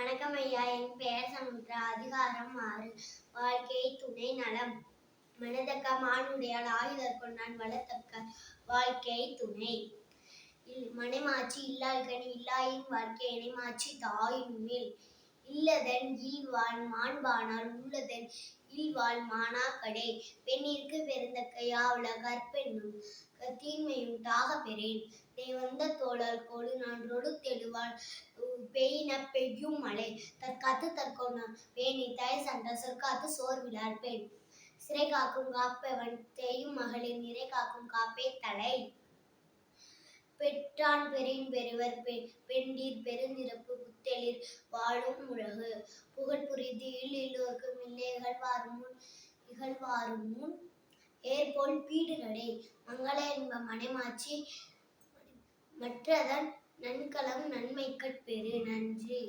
வணக்கம் ஐயா. என் பெயர் சமுத்ரா. அதிகாரம் 6. வாழ்க்கை துணை நலம். மனதக்க மானுடையால் ஆயுதற் கொண்டான் வளத்தக்க வாழ்க்கை துணை. மனைமாட்சி இல்லாள்கனி இல்லாயின் வாழ்க்கை இணைமாட்சி தாயினுமில். இல்லதன் இல்வாழ் மாண்பானால் உள்ளதன் இல்வாழ் மாணாக்கடே. பெண்ணிற்கு பெருந்தக்க யாவுல கற்பென்னும் தீமையும் டாகப் பெறேன். தேவந்த தோழர் கோடு நான்றொடு தெழுவாள் பெயின பெய்யும் மழை. தற்காத்து தற்கொண்டான் பேணி தயசண்ட சொற்காத்து சோர்விலார் பெண். சிறை காக்கும் காப்பவன் தேயும் மகளிர் நிறை காக்கும் காப்பே தலை. பெற்றான் பெறின் பெறுவர் பெண்டீர் பெருந்திறப்பு புத்தெழிற் வாழும் உலகு. புகழ் புரிது இல்லோர்க்கும் இல்லை இகழ்வாரும் முன் ஏர்போல் பீடுகடே. மங்கள என்ப மனைமாட்சி மற்றதன் நன்கலம் நன்மைக்கட் பெறு. நன்றி.